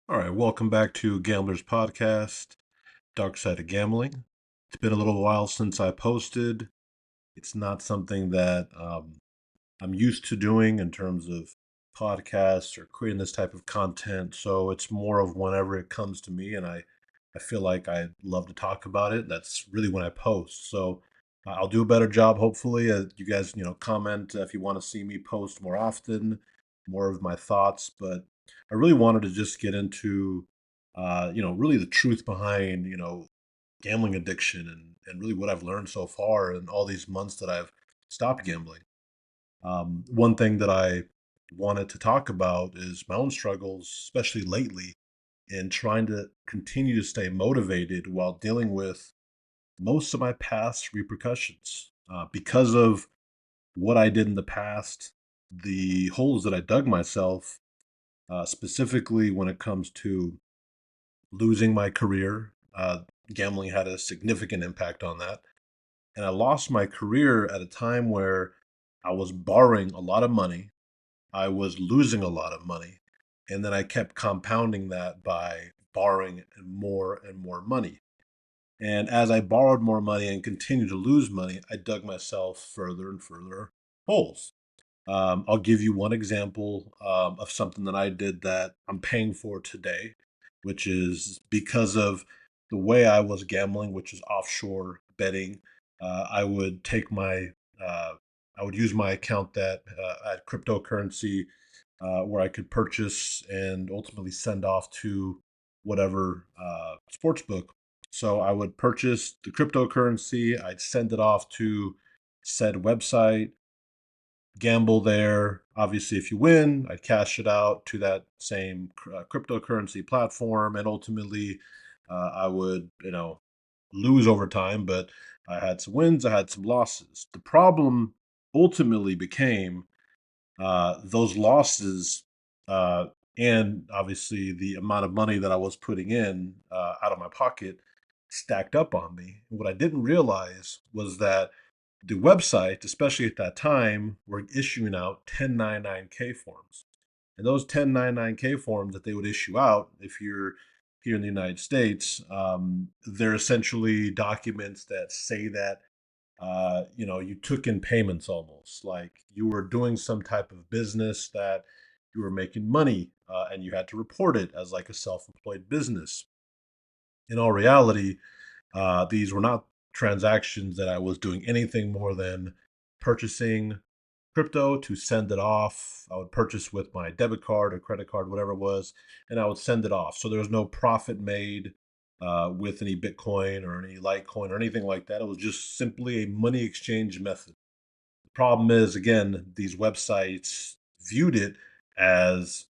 All right, welcome back to Gamblers Podcast, Dark Side of Gambling. It's been a little while since I posted. It's not something that I'm used to doing in terms of podcasts or creating this type of content. So it's more of whenever it comes to me, and I feel like I love to talk about it. That's really when I post. So I'll do a better job, hopefully. You guys, comment if you want to see me post more often, more of my thoughts. But I really wanted to just get into, really the truth behind, gambling addiction and really what I've learned so far in all these months that I've stopped gambling. One thing that I wanted to talk about is my own struggles, especially lately, in trying to continue to stay motivated while dealing with most of my past repercussions. Because of what I did in the past, the holes that I dug myself, specifically when it comes to losing my career, gambling had a significant impact on that. And I lost my career at a time where I was borrowing a lot of money, I was losing a lot of money. And then I kept compounding that by borrowing more and more money. And as I borrowed more money and continued to lose money, I dug myself further and further holes. I'll give you one example of something that I did that I'm paying for today, which is because of the way I was gambling, which is offshore betting. I would take uh, I would use my account that at cryptocurrency where I could purchase and ultimately send off to whatever sports book. So I would purchase the cryptocurrency, I'd send it off to said website, gamble there. Obviously, if you win, I'd cash it out to that same cryptocurrency platform, and ultimately, I would, lose over time. But I had some wins, I had some losses. The problem ultimately became those losses, uh, and obviously the amount of money that I was putting in out of my pocket stacked up on me. And what I didn't realize was that the website, especially at that time, were issuing out 1099K forms. And those 1099K forms that they would issue out, if you're here in the United States, they're essentially documents that say that you took in payments almost like you were doing some type of business that you were making money and you had to report it as like a self-employed business. In all reality, these were not transactions that I was doing anything more than purchasing crypto to send it off. I would purchase with my debit card or credit card, whatever it was, and I would send it off. So there was no profit made with any Bitcoin or any Litecoin or anything like that. It was just simply a money exchange method. The problem is, again, these websites viewed it as,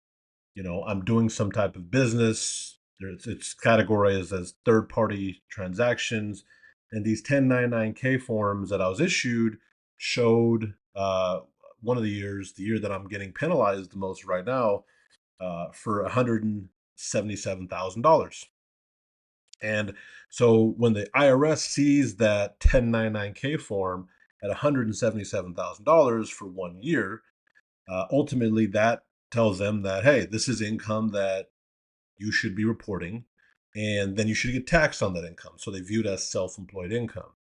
I'm doing some type of business. It's categorized as third party transactions. And these 1099K forms that I was issued showed one of the year that I'm getting penalized the most right now, for $177,000. And so when the IRS sees that 1099K form at $177,000 for 1 year, ultimately that tells them that, hey, this is income that you should be reporting, and then you should get taxed on that income. So they view it as self employed income.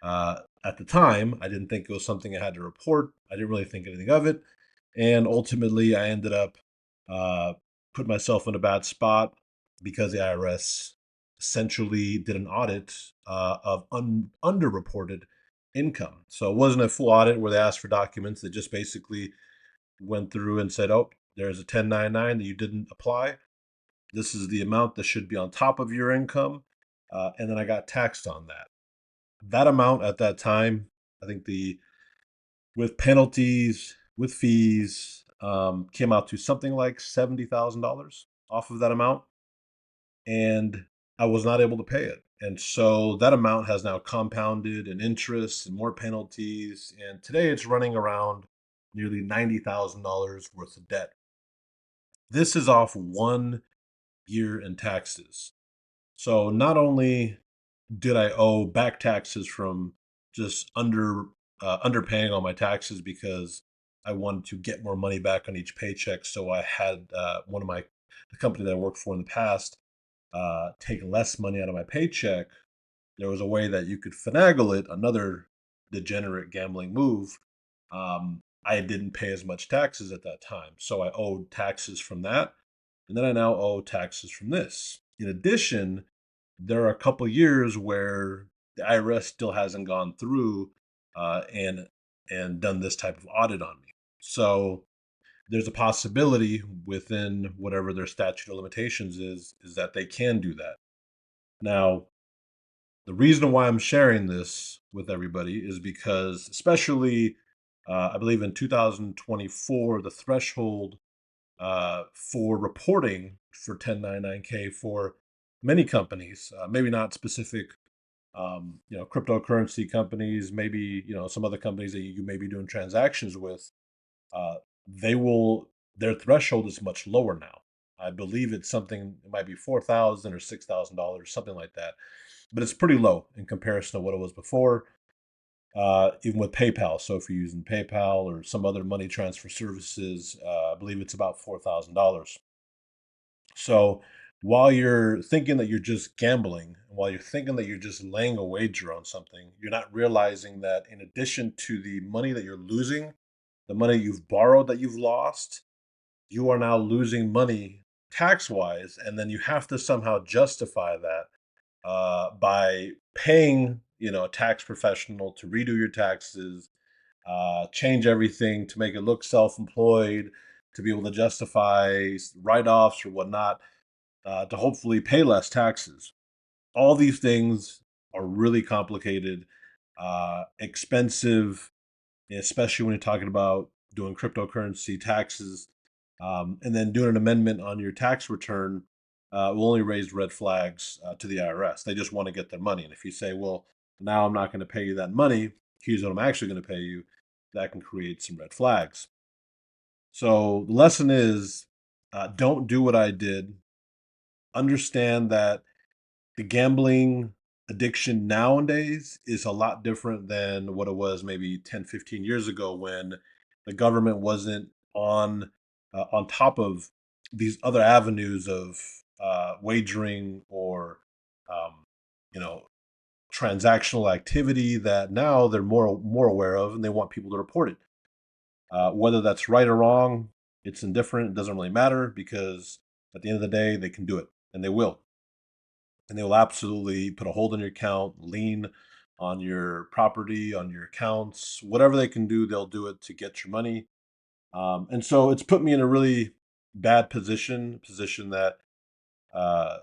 At the time, I didn't think it was something I had to report. I didn't really think anything of it. And ultimately, I ended up uh, putting myself in a bad spot because the IRS essentially did an audit of underreported income. So it wasn't a full audit where they asked for documents. They just basically went through and said, oh, there's a 1099 that you didn't apply. This is the amount that should be on top of your income. And then I got taxed on that. That amount at that time, I think with penalties, with fees, came out to something like $70,000 off of that amount. And I was not able to pay it. And so that amount has now compounded in interest and more penalties. And today it's running around nearly $90,000 worth of debt. This is off 1 year in taxes. So not only did I owe back taxes from just underpaying all my taxes because I wanted to get more money back on each paycheck, so I had one of my the company that I worked for in the past take less money out of my paycheck, there was a way that you could finagle it, another degenerate gambling move. I didn't pay as much taxes at that time. So I owed taxes from that. And then I now owe taxes from this. In addition, there are a couple years where the IRS still hasn't gone through and done this type of audit on me. So there's a possibility within whatever their statute of limitations is that they can do that. Now, the reason why I'm sharing this with everybody is because, especially, I believe in 2024, the threshold for reporting for 1099K for many companies, maybe not specific, cryptocurrency companies, maybe some other companies that you may be doing transactions with, uh, they will their threshold is much lower now. I believe it's something it might be 4,000 or $6,000, something like that, but it's pretty low in comparison to what it was before. Even with PayPal, so if you're using PayPal or some other money transfer services, I believe it's about $4,000. So while you're thinking that you're just gambling, while you're thinking that you're just laying a wager on something, you're not realizing that in addition to the money that you're losing, the money you've borrowed that you've lost, you are now losing money tax wise. And then you have to somehow justify that by paying, a tax professional to redo your taxes, change everything to make it look self-employed, to be able to justify write-offs or whatnot, to hopefully pay less taxes. All these things are really complicated, expensive, especially when you're talking about doing cryptocurrency taxes, and then doing an amendment on your tax return will only raise red flags to the IRS. They just want to get their money. And if you say, well, now I'm not going to pay you that money, here's what I'm actually going to pay you, that can create some red flags. So the lesson is don't do what I did. Understand that the gambling addiction nowadays is a lot different than what it was maybe 10, 15 years ago when the government wasn't on top of these other avenues of wagering or um, you know transactional activity that now they're more aware of, and they want people to report it. Whether that's right or wrong, it's indifferent. It doesn't really matter because at the end of the day, they can do it, and they will, and they will absolutely put a hold on your account, lien on your property, on your accounts, whatever they can do, they'll do it to get your money. And so it's put me in a really bad position that uh,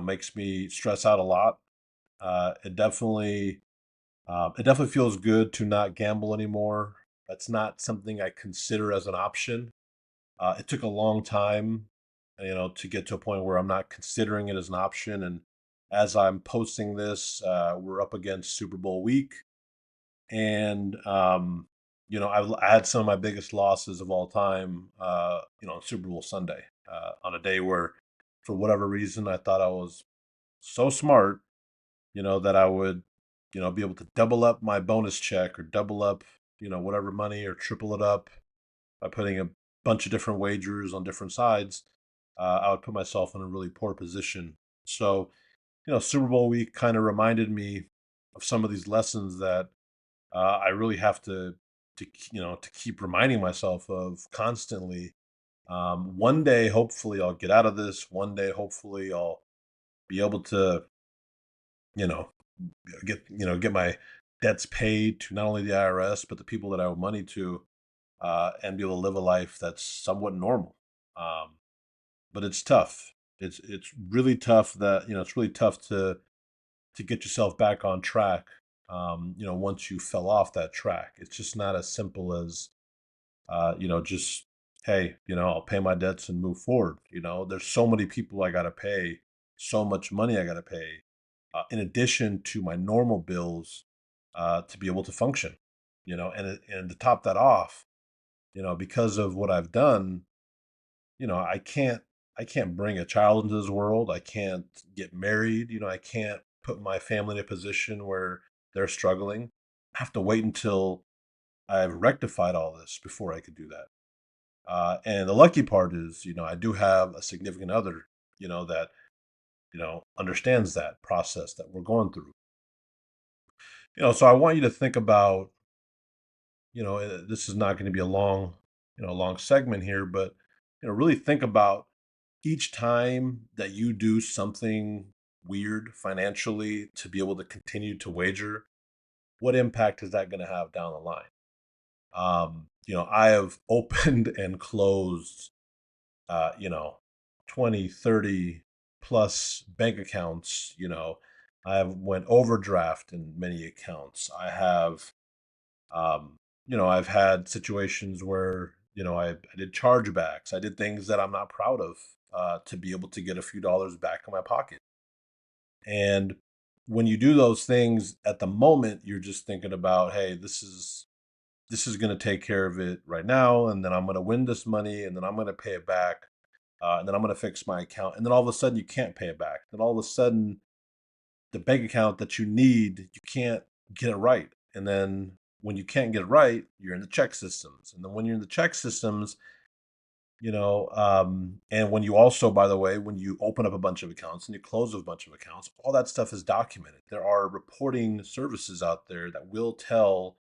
makes me stress out a lot. It definitely feels good to not gamble anymore. That's not something I consider as an option. It took a long time, to get to a point where I'm not considering it as an option. And as I'm posting this, we're up against Super Bowl week, and I had some of my biggest losses of all time, on Super Bowl Sunday, on a day where, for whatever reason, I thought I was so smart, that I would, be able to double up my bonus check or double up, whatever money or triple it up by putting a bunch of different wagers on different sides. I would put myself in a really poor position. So, Super Bowl week kind of reminded me of some of these lessons that I really have to keep reminding myself of constantly. One day, hopefully, I'll get out of this. One day, hopefully, I'll be able to, you know, get my debts paid to not only the IRS but the people that I owe money to, and be able to live a life that's somewhat normal. Um, but it's tough. It's really tough that it's really tough to get yourself back on track. Once you fell off that track, it's just not as simple as just, hey, I'll pay my debts and move forward. There's so many people I got to pay, so much money I got to pay, in addition to my normal bills, to be able to function. And to top that off, because of what I've done, I can't bring a child into this world. I can't get married. I can't put my family in a position where they're struggling. I have to wait until I've rectified all this before I could do that. And the lucky part is, I do have a significant other, that, understands that process that we're going through. So I want you to think about, this is not going to be a long, long segment here, but, really think about each time that you do something weird financially to be able to continue to wager, what impact is that going to have down the line? I have opened and closed, uh, you know, 20, 30 plus bank accounts. I have went overdraft in many accounts. Um, I've had situations where, I did chargebacks. I did things that I'm not proud of, to be able to get a few dollars back in my pocket. And when you do those things at the moment, you're just thinking about, hey, this is going to take care of it right now, and then I'm going to win this money, and then I'm going to pay it back, and then I'm going to fix my account, and then all of a sudden you can't pay it back. Then all of a sudden the bank account that you need, you can't get it right, and then when you can't get it right, you're in the check systems, and then when you're in the check systems, and when you also, by the way, when you open up a bunch of accounts and you close a bunch of accounts, all that stuff is documented. There are reporting services out there that will tell,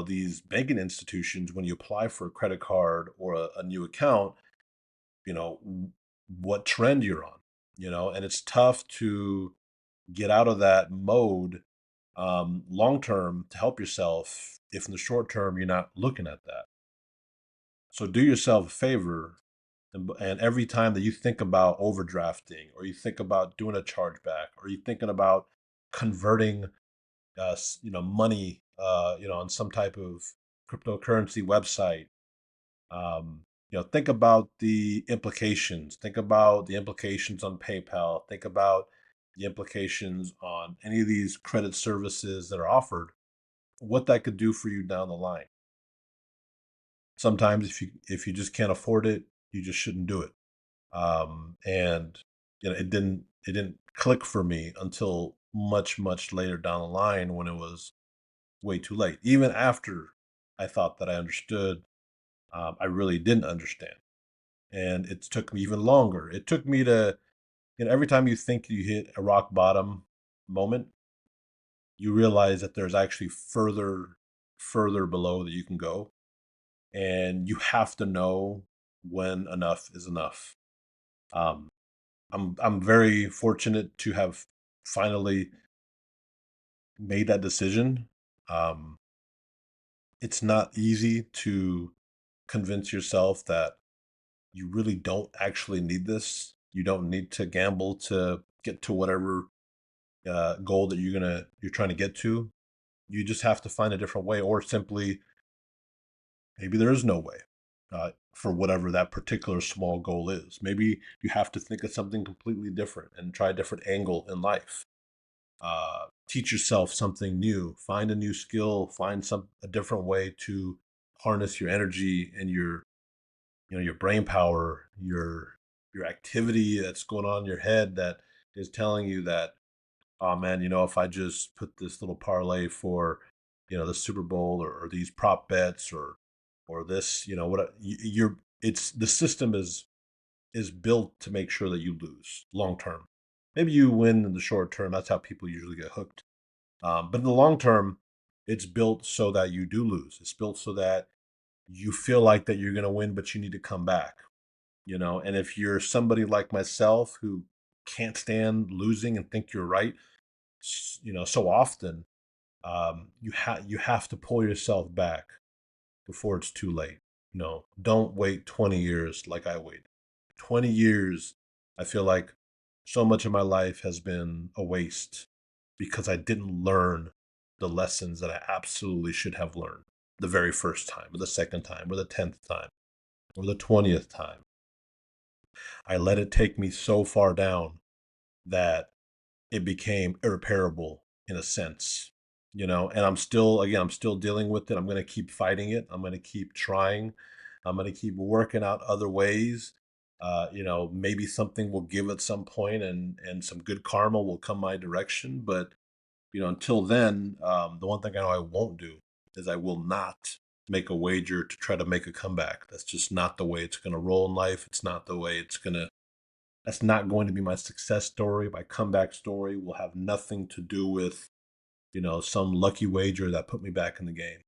these banking institutions, when you apply for a credit card or a new account, what trend you're on, and it's tough to get out of that mode, long term, to help yourself if in the short term you're not looking at that. So do yourself a favor, and every time that you think about overdrafting, or you think about doing a chargeback, or you're thinking about converting, money, on some type of cryptocurrency website. Think about the implications. Think about the implications on PayPal. Think about the implications on any of these credit services that are offered. What that could do for you down the line. Sometimes, if you just can't afford it, you just shouldn't do it. And it didn't click for me until much later down the line, when it was way too late. Even after I thought that I understood, I really didn't understand. And it took me even longer. It took me to, every time you think you hit a rock bottom moment, you realize that there's actually further below that you can go. And you have to know when enough is enough. Um, I'm very fortunate to have finally made that decision. Um, it's not easy to convince yourself that you really don't actually need this. You don't need to gamble to get to whatever, goal that you're trying to get to. You just have to find a different way, or simply maybe there is no way, for whatever that particular small goal is. Maybe you have to think of something completely different and try a different angle in life. Teach yourself something new. Find a new skill. Find a different way to harness your energy and your brain power, your activity that's going on in your head, that is telling you that, oh man, if I just put this little parlay for, the Super Bowl, or these prop bets, or this, what you're it's the system is built to make sure that you lose long term. Maybe you win in the short term. That's how people usually get hooked. But in the long term, it's built so that you do lose. It's built so that you feel like that you're going to win, but you need to come back. And if you're somebody like myself who can't stand losing and think you're right, so often, you have to pull yourself back before it's too late. Don't wait 20 years like I waited. 20 years, I feel like so much of my life has been a waste because I didn't learn the lessons that I absolutely should have learned the very first time, or the second time, or the 10th time, or the 20th time. I let it take me so far down that it became irreparable in a sense, and I'm still dealing with it. I'm going to keep fighting it. I'm going to keep trying. I'm going to keep working out other ways. Maybe something will give at some point, and some good karma will come my direction. But, until then, the one thing I know I won't do is I will not make a wager to try to make a comeback. That's just not the way it's going to roll in life. It's not the way it's going to, that's not going to be my success story. My comeback story will have nothing to do with, some lucky wager that put me back in the game.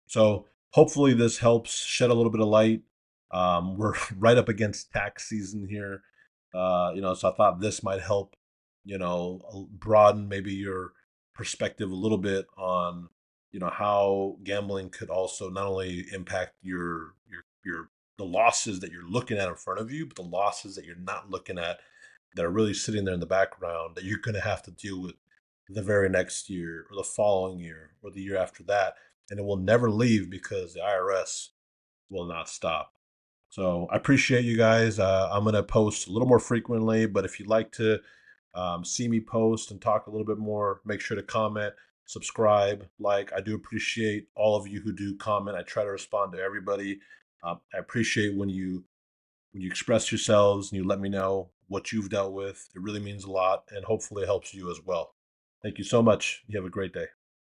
So hopefully this helps shed a little bit of light. We're right up against tax season here, so I thought this might help, broaden maybe your perspective a little bit on, how gambling could also not only impact your the losses that you're looking at in front of you, but the losses that you're not looking at that are really sitting there in the background that you're going to have to deal with the very next year or the following year or the year after that, and it will never leave because the IRS will not stop. So I appreciate you guys. I'm going to post a little more frequently, but if you'd like to see me post and talk a little bit more, make sure to comment, subscribe, like. I do appreciate all of you who do comment. I try to respond to everybody. I appreciate when you express yourselves and you let me know what you've dealt with. It really means a lot, and hopefully it helps you as well. Thank you so much. You have a great day.